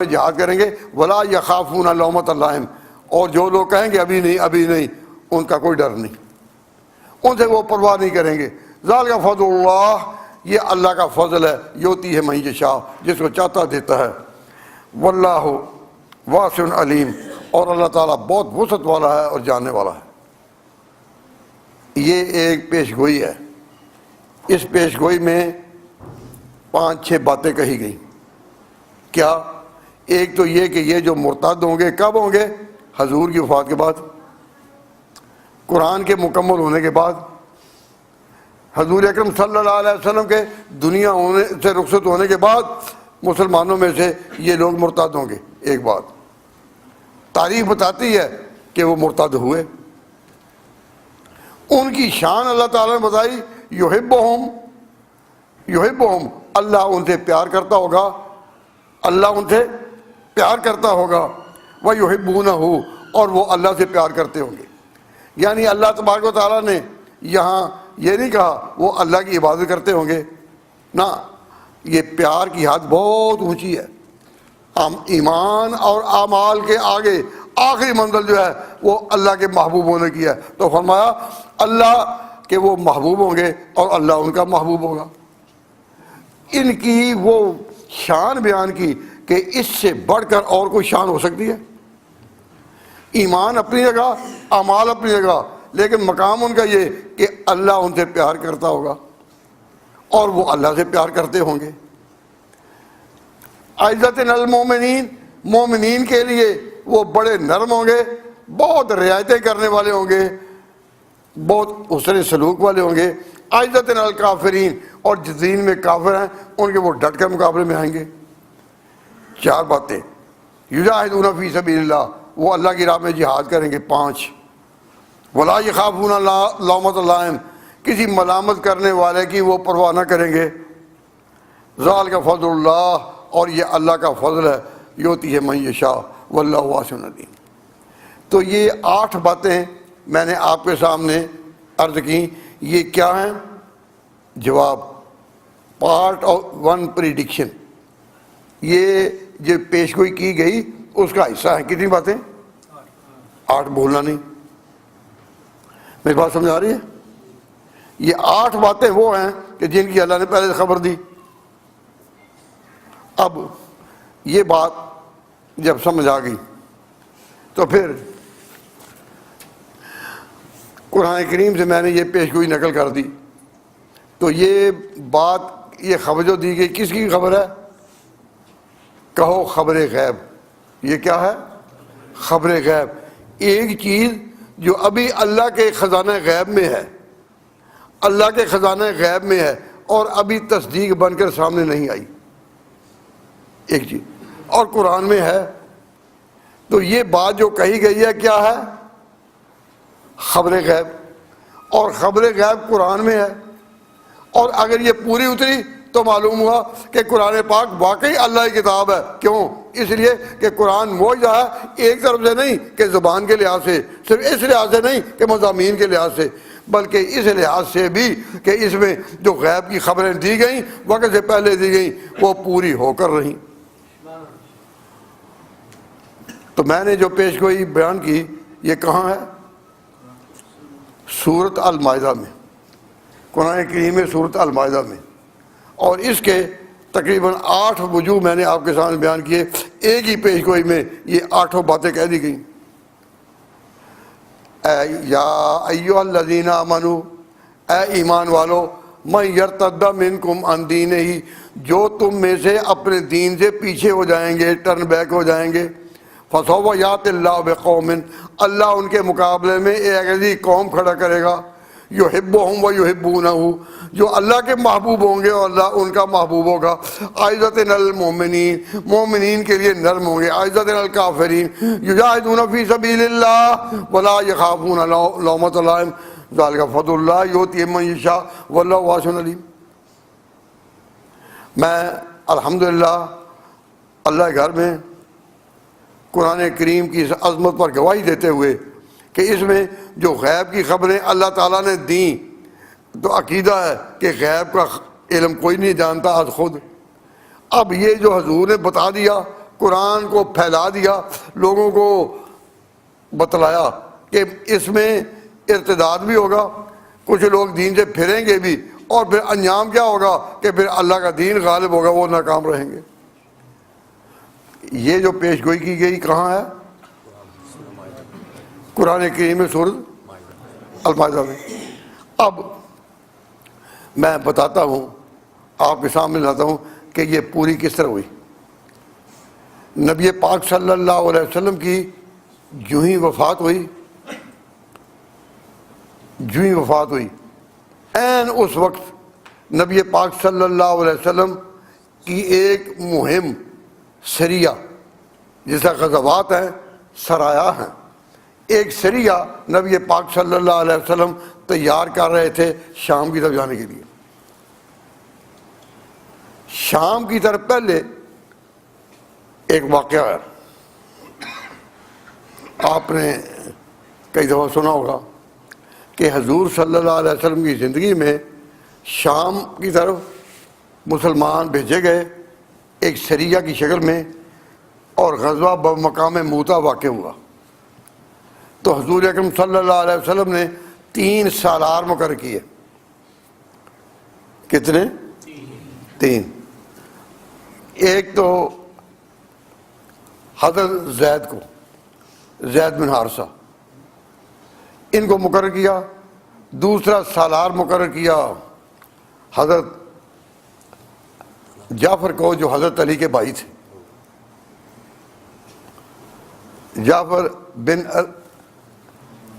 جہاد کریں گے ولا یخافون لومۃ لائم، اور جو لوگ کہیں گے ابھی نہیں ابھی نہیں، ان کا کوئی ڈر نہیں، ان سے وہ پرواہ نہیں کریں گے۔ ذالک فضل اللہ، یہ اللہ کا فضل ہے، یؤتی ہے من یشاء، جس کو چاہتا دیتا ہے، واللہ واسع علیم، اور اللہ تعالیٰ بہت وسعت والا ہے اور جاننے والا ہے۔ یہ ایک پیش گوئی ہے، اس پیش گوئی میں 5-6 باتیں کہی گئیں۔ کیا؟ ایک تو یہ کہ یہ جو مرتد ہوں گے کب ہوں گے؟ حضور کی وفات کے بعد، قرآن کے مکمل ہونے کے بعد، حضور اکرم صلی اللہ علیہ وسلم کے دنیا ہونے سے رخصت ہونے کے بعد مسلمانوں میں سے یہ لوگ مرتد ہوں گے۔ ایک بات تاریخ بتاتی ہے کہ وہ مرتد ہوئے، ان کی شان اللہ تعالیٰ نے بتائی، یحبہم، اللہ ان سے پیار کرتا ہوگا، اللہ ان سے پیار کرتا ہوگا، وَيُحِبُّونَهُ، اور وہ اللہ سے پیار کرتے ہوں گے۔ یعنی اللہ تبارک و تعالیٰ نے یہاں یہ نہیں کہا وہ اللہ کی عبادت کرتے ہوں گے، نہ، یہ پیار کی حد بہت اونچی ہے۔ ایمان اور اعمال کے آگے آخری منزل جو ہے وہ اللہ کے محبوب ہونے کی ہے، تو فرمایا اللہ کے وہ محبوب ہوں گے اور اللہ ان کا محبوب ہوگا۔ ان کی وہ شان بیان کی کہ اس سے بڑھ کر اور کوئی شان ہو سکتی ہے؟ ایمان اپنی جگہ، اعمال اپنی جگہ، لیکن مقام ان کا یہ کہ اللہ ان سے پیار کرتا ہوگا اور وہ اللہ سے پیار کرتے ہوں گے۔ عزت المومنین، مومنین کے لیے وہ بڑے نرم ہوں گے، بہت رعایتیں کرنے والے ہوں گے، بہت حسن سلوک والے ہوں گے۔ عزت الکافرین، اور جس دین میں کافر ہیں ان کے وہ ڈٹ کر مقابلے میں آئیں گے۔ 4 باتیں، یجاہدون فی سبیل اللہ، وہ اللہ کی راہ میں جہاد کریں گے۔ 5، ولا یخافون لومۃ لائم، کسی ملامت کرنے والے کی وہ پرواہ نہ کریں گے۔ ذالک فضل اللہ، اور یہ اللہ کا فضل ہے، یؤتی ہے من یشاء واللہ واسع علیم۔ تو یہ 8 باتیں میں نے آپ کے سامنے عرض کی، یہ کیا ہیں؟ جواب، پارٹ آف 1 پریڈکشن، یہ جو پیشگوئی کی گئی اس کا حصہ ہے۔ کتنی باتیں؟ 8، بولنا نہیں، میری بات سمجھ آ رہی ہے؟ یہ 8 باتیں وہ ہیں کہ جن کی اللہ نے پہلے سے خبر دی۔ اب یہ بات جب سمجھ آ گئی تو پھر قرآن کریم سے میں نے یہ پیشگوئی نقل کر دی، تو یہ بات، یہ خبر جو دی گئی کس کی خبر ہے؟ کہو خبر غیب۔ یہ کیا ہے؟ خبر غیب، ایک چیز جو ابھی اللہ کے خزانہ غیب میں ہے، اللہ کے خزانہ غیب میں ہے اور ابھی تصدیق بن کر سامنے نہیں آئی، ایک چیز، اور قرآن میں ہے۔ تو یہ بات جو کہی گئی ہے کیا ہے؟ خبر غیب، اور خبر غیب قرآن میں ہے، اور اگر یہ پوری اتری تو معلوم ہوا کہ قرآن پاک واقعی اللہ کی کتاب ہے۔ کیوں؟ اس لیے کہ قرآن معجزہ ہے، ایک طرف سے نہیں کہ زبان کے لحاظ سے، صرف اس لحاظ سے نہیں کہ مضامین کے لحاظ سے، بلکہ اس لحاظ سے بھی کہ اس میں جو غیب کی خبریں دی گئیں وقت سے پہلے دی گئیں وہ پوری ہو کر رہیں۔ تو میں نے جو پیشگوئی بیان کی یہ کہاں ہے؟ سورۃ المائدہ میں، قرآن کریم میں سورۃ المائدہ میں، اور اس کے تقریباً 8 وجوہ میں نے آپ کے سامنے بیان کیے۔ ایک ہی پیشگوئی میں یہ 8 باتیں کہہ دی گئیں۔ یا ایھا الذین آمنوا، اے ایمان والو، من یرتد منکم عن دینہ، جو تم میں سے اپنے دین سے پیچھے ہو جائیں گے، ٹرن بیک ہو جائیں گے، فسوف یأتی اللہ بقوم، اللہ ان کے مقابلے میں ایک ایسی قوم کھڑا کرے گا، یحبہم ویحبونہ، جو اللہ کے محبوب ہوں گے اور اللہ ان کا محبوب ہوگا۔ عزت المومنین، مومنین کے لیے نرم ہوں گے۔ عزت الکافرین، یجاہدون فی سبیل اللہ ولا یخافون لومۃ لائم، ذالک فضل اللہ یؤتی من یشاء واللہ واسع علیم۔ میں الحمدللہ اللہ کے گھر میں قرآن کریم کی اس عظمت پر گواہی دیتے ہوئے کہ اس میں جو غیب کی خبریں اللہ تعالیٰ نے دیں، تو عقیدہ ہے کہ غیب کا علم کوئی نہیں جانتا آج خود۔ اب یہ جو حضور نے بتا دیا قرآن کو پھیلا دیا، لوگوں کو بتلایا کہ اس میں ارتداد بھی ہوگا، کچھ لوگ دین سے پھریں گے بھی، اور پھر انجام کیا ہوگا کہ پھر اللہ کا دین غالب ہوگا، وہ ناکام رہیں گے۔ یہ جو پیش گوئی کی گئی کہاں ہے؟ قرآن کریم میں سورۃ المائدہ میں۔ اب میں بتاتا ہوں، آپ کے سامنے لاتا ہوں کہ یہ پوری کس طرح ہوئی۔ نبی پاک صلی اللہ علیہ وسلم کی جو ہی وفات ہوئی، عین اس وقت نبی پاک صلی اللہ علیہ وسلم کی ایک مہم سریہ، جیسا غزوات ہیں سرایا ہیں، ایک سریہ نبی پاک صلی اللہ علیہ وسلم تیار کر رہے تھے شام کی طرف جانے کے لیے۔ شام کی طرف پہلے ایک واقعہ ہے، آپ نے کئی دفعہ سنا ہوگا کہ حضور صلی اللہ علیہ وسلم کی زندگی میں شام کی طرف مسلمان بھیجے گئے ایک سریہ کی شکل میں، اور غزوہ بمقام موتا واقع ہوا۔ تو حضور اکرم صلی اللہ علیہ وسلم نے 3 سالار مقرر کیے۔ کتنے؟ 3۔ ایک تو حضرت زید کو، زید بن حارثہ، ان کو مقرر کیا۔ دوسرا سالار مقرر کیا حضرت جعفر کو، جو حضرت علی کے بھائی تھے، جعفر بن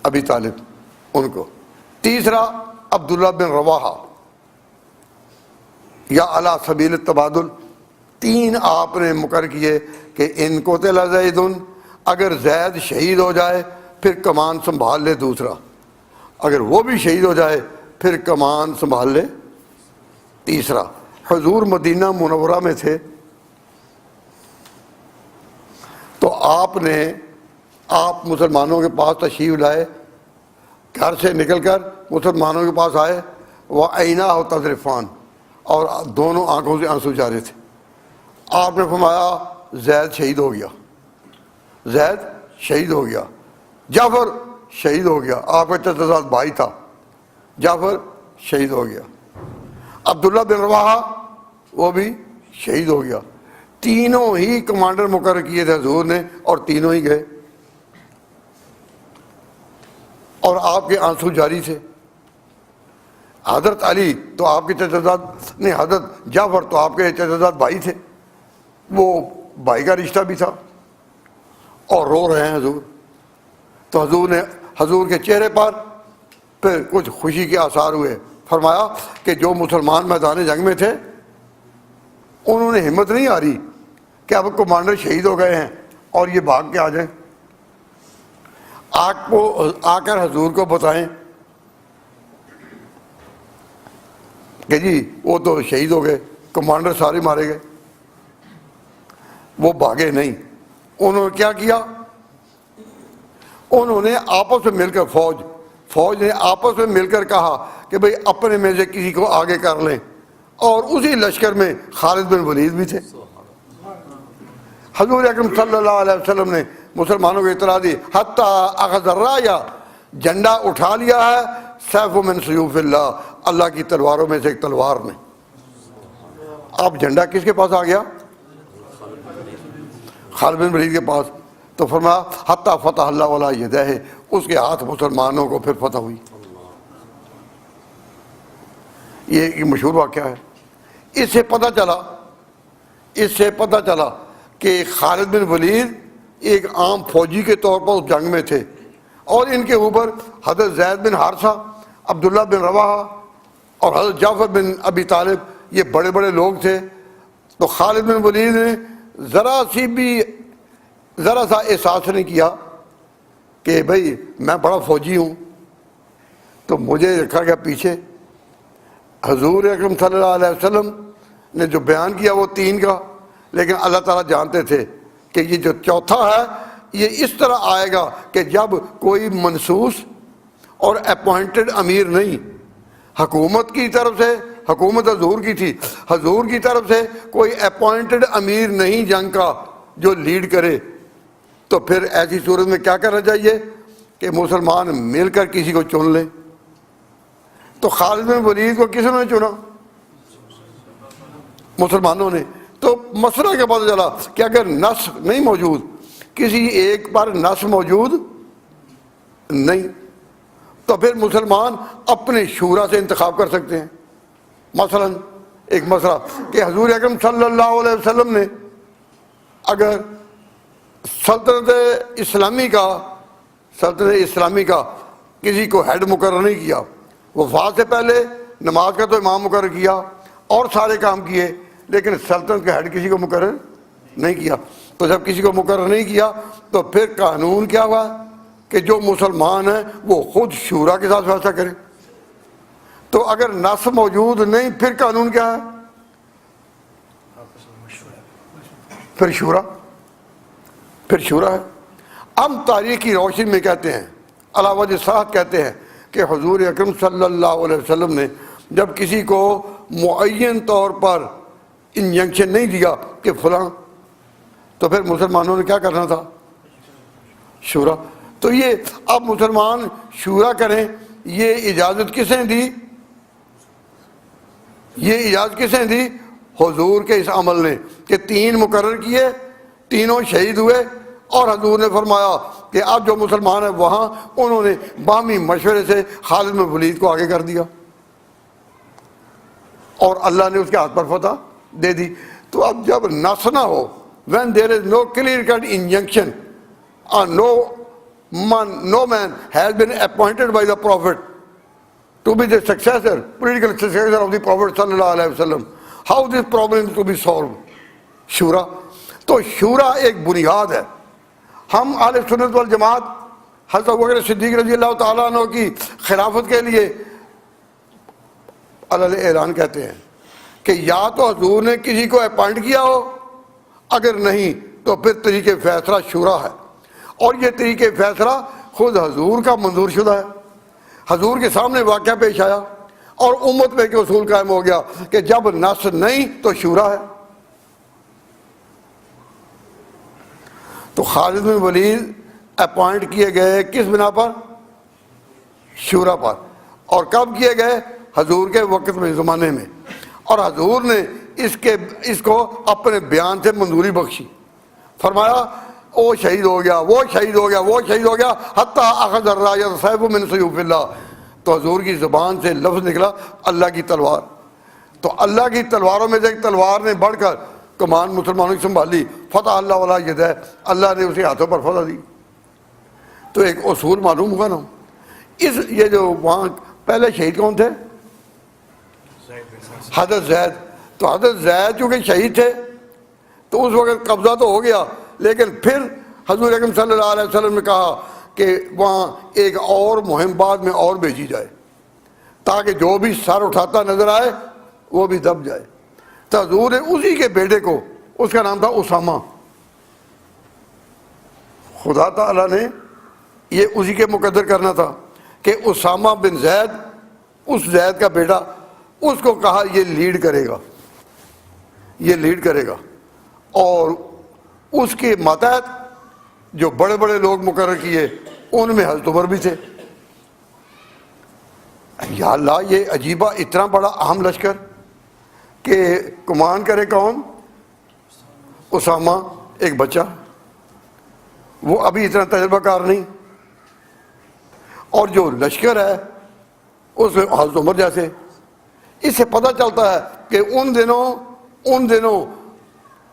ابی طالب، ان کو۔ تیسرا عبداللہ بن رواحہ، یا علی سبیل التبادل۔ 3 آپ نے مقرر کیے کہ ان کو قتل زید، اگر زید شہید ہو جائے پھر کمان سنبھال لے دوسرا، اگر وہ بھی شہید ہو جائے پھر کمان سنبھال لے تیسرا۔ حضور مدینہ منورہ میں تھے، تو آپ مسلمانوں کے پاس تشریف لائے، گھر سے نکل کر مسلمانوں کے پاس آئے، وَعَيْنَاهُ تَذْرِفَانِ، اور دونوں آنکھوں سے آنسو جارے تھے۔ آپ نے فرمایا زید شہید ہو گیا، زید شہید ہو گیا، جعفر شہید ہو گیا، آپ کا چچا بھائی تھا، جعفر شہید ہو گیا، عبداللہ بن رواحہ وہ بھی شہید ہو گیا۔ تینوں ہی کمانڈر مقرر کیے تھے حضور نے، اور تینوں ہی گئے، اور آپ کے آنسو جاری تھے۔ حضرت علی تو آپ کے چچا نہیں، حضرت جعفر تو آپ کے چچا بھائی تھے، وہ بھائی کا رشتہ بھی تھا، اور رو رہے ہیں حضور۔ تو حضور کے چہرے پر پھر کچھ خوشی کے آثار ہوئے۔ فرمایا کہ جو مسلمان میدان جنگ میں تھے انہوں نے ہمت نہیں آ رہی کہ اب کمانڈر شہید ہو گئے ہیں اور یہ بھاگ کے آ جائیں، آ کر حضور کو بتائیں کہ جی وہ تو شہید ہو گئے، کمانڈر سارے مارے گئے۔ وہ بھاگے نہیں، انہوں نے کیا کیا؟ انہوں نے آپس میں مل کر فوج نے آپس میں مل کر کہا کہ بھئی اپنے میں سے کسی کو آگے کر لیں، اور اسی لشکر میں خالد بن ولید بھی تھے۔ حضور اکرم صلی اللہ علیہ وسلم نے مسلمانوں کو اطلاع دی، حتیٰ اخذ الرایا، جھنڈا اٹھا لیا ہے، سیف من سیوف اللہ، اللہ کی تلواروں میں سے ایک تلوار نے۔ اب جھنڈا کس کے پاس آ گیا؟ خالد بن ولید کے پاس۔ تو فرمایا حتیٰ فتح اللہ علیہ یدہ، اس کے ہاتھ مسلمانوں کو پھر فتح ہوئی۔ یہ ایک مشہور واقعہ ہے۔ اس سے پتہ چلا کہ خالد بن ولید ایک عام فوجی کے طور پر اس جنگ میں تھے، اور ان کے اوپر حضرت زید بن حارثہ، عبداللہ بن رواحہ اور حضرت جعفر بن ابی طالب، یہ بڑے بڑے لوگ تھے۔ تو خالد بن ولید نے ذرا سا احساس نہیں کیا کہ بھئی میں بڑا فوجی ہوں، تو مجھے رکھا گیا پیچھے۔ حضور اکرم صلی اللہ علیہ وسلم نے جو بیان کیا وہ 3 کا، لیکن اللہ تعالیٰ جانتے تھے کہ یہ جو چوتھا ہے یہ اس طرح آئے گا کہ جب کوئی منصوص اور اپوائنٹڈ امیر نہیں، حکومت کی طرف سے، حکومت حضور کی تھی، حضور کی طرف سے کوئی اپوائنٹڈ امیر نہیں جنگ کا، جو لیڈ کرے، تو پھر ایسی صورت میں کیا کرنا چاہیے کہ مسلمان مل کر کسی کو چن لیں۔ تو خالد بن ولید کو کس نے چنا؟ مسلمانوں نے۔ تو مسئلہ کیا پتہ چلا کہ اگر نص نہیں موجود، کسی ایک پر نص موجود نہیں، تو پھر مسلمان اپنے شورا سے انتخاب کر سکتے ہیں۔ مثلا ایک مسئلہ کہ حضور اکرم صلی اللہ علیہ وسلم نے اگر سلطنت اسلامی کا کسی کو ہیڈ مقرر نہیں کیا، وفات سے پہلے نماز کا تو امام مقرر کیا اور سارے کام کیے، لیکن سلطنت کا ہیڈ کسی کو مقرر نہیں کیا، تو جب کسی کو مقرر نہیں کیا تو پھر قانون کیا ہوا کہ جو مسلمان ہیں وہ خود شورا کے ساتھ فیصلہ کریں۔ تو اگر نص موجود نہیں پھر قانون کیا ہے؟ پھر شورا ہے۔ ہم تاریخ کی روشنی میں کہتے ہیں، علی وجہ صحت کہتے ہیں کہ حضور اکرم صلی اللہ علیہ وسلم نے جب کسی کو معین طور پر انجنکشن نہیں دیا کہ فلاں، تو پھر مسلمانوں نے کیا کرنا تھا؟ شورا۔ تو یہ اب مسلمان شورا کریں، یہ اجازت کس نے دی؟ یہ اجازت کس نے دی؟ حضور کے اس عمل نے، کہ 3 مقرر کیے، تینوں شہید ہوئے، اور حضور نے فرمایا کہ اب جو مسلمان ہیں وہاں انہوں نے باہمی مشورے سے خالد بن ولید کو آگے کر دیا اور اللہ نے اس کے ہاتھ پر فتح دے دی۔ تو اب جب نص نہ ہو، when there is no clear cut injunction or no man has been appointed by the prophet to be the successor, political successor of the prophet sallallahu alaihi wasallam, how this problem is to be solved? شورا۔ تو شورا ایک بنیاد ہے۔ ہم اہل سنت والجماعت حضرت ابوبکر صدیق رضی اللہ تعالیٰ عنہ کی خلافت کے لیے علیہ اعلان کہتے ہیں کہ یا تو حضور نے کسی کو اپوائنٹ کیا ہو، اگر نہیں تو پھر طریقہ فیصلہ شورا ہے، اور یہ طریقہ فیصلہ خود حضور کا منظور شدہ ہے۔ حضور کے سامنے واقعہ پیش آیا اور امت میں ایک اصول قائم ہو گیا کہ جب نص نہیں تو شورا ہے۔ تو خالد بن ولید اپوائنٹ کیے گئے کس بنا پر؟ شورا پر۔ اور کب کیے گئے؟ حضور کے وقت میں، زمانے میں، اور حضور نے اس کو اپنے بیان سے منظوری بخشی، فرمایا وہ شہید ہو گیا، وہ شہید ہو گیا، وہ شہید ہو گیا، حتیٰ اخذ الرایۃ سیف من سیوف اللہ۔ تو حضور کی زبان سے لفظ نکلا اللہ کی تلوار۔ تو اللہ کی تلواروں میں سے ایک تلوار نے بڑھ کر کمان مسلمانوں کی سنبھالی، فتح اللہ ولا ید ہے، اللہ نے اسے ہاتھوں پر فتح دی۔ تو ایک اصول معلوم ہوا نا۔ یہ جو وہاں پہلے شہید کون تھے؟ حضرت زید۔ تو حضرت زید چونکہ شہید تھے تو اس وقت قبضہ تو ہو گیا، لیکن پھر حضور اکرم صلی اللہ علیہ وسلم نے کہا کہ وہاں ایک اور مہم بعد میں اور بھیجی جائے تاکہ جو بھی سر اٹھاتا نظر آئے وہ بھی دب جائے۔ تو حضور نے اسی کے بیٹے کو، اس کا نام تھا اسامہ، خدا تعالیٰ نے یہ اسی کے مقدر کرنا تھا کہ اسامہ بن زید، اس زید کا بیٹا، اس کو کہا یہ لیڈ کرے گا، یہ لیڈ کرے گا، اور اس کے ماتحت جو بڑے بڑے لوگ مقرر کیے ان میں حضرت عمر بھی تھے۔ یا اللہ، یہ عجیبہ اتنا بڑا اہم لشکر کہ کمان کرے کون؟ اسامہ، ایک بچہ، وہ ابھی اتنا تجربہ کار نہیں، اور جو لشکر ہے اس میں حضرت عمر جیسے۔ اس سے پتہ چلتا ہے کہ ان دنوں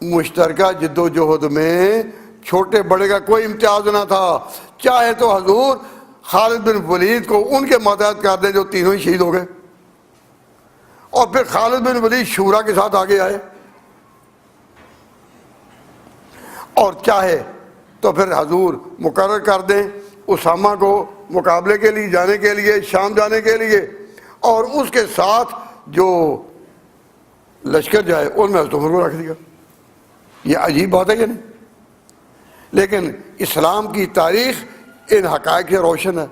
مشترکہ جد و جہد میں چھوٹے بڑے کا کوئی امتیاز نہ تھا۔ چاہے تو حضور خالد بن ولید کو ان کے ماتحت کر دیں جو تینوں ہی شہید ہو گئے، اور پھر خالد بن ولید شورا کے ساتھ آگے آئے، اور چاہے تو پھر حضور مقرر کر دیں اسامہ کو مقابلے کے لیے جانے کے لیے، شام جانے کے لیے، اور اس کے ساتھ جو لشکر جائے ان میں حضرت عمر کو رکھ دیا۔ یہ عجیب بات ہے کہ نہیں؟ لیکن اسلام کی تاریخ ان حقائق سے روشن ہے۔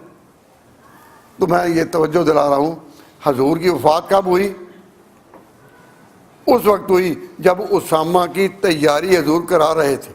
تو میں یہ توجہ دلا رہا ہوں، حضور کی وفات کب ہوئی؟ اس وقت ہوئی جب اسامہ کی تیاری حضور کرا رہے تھے۔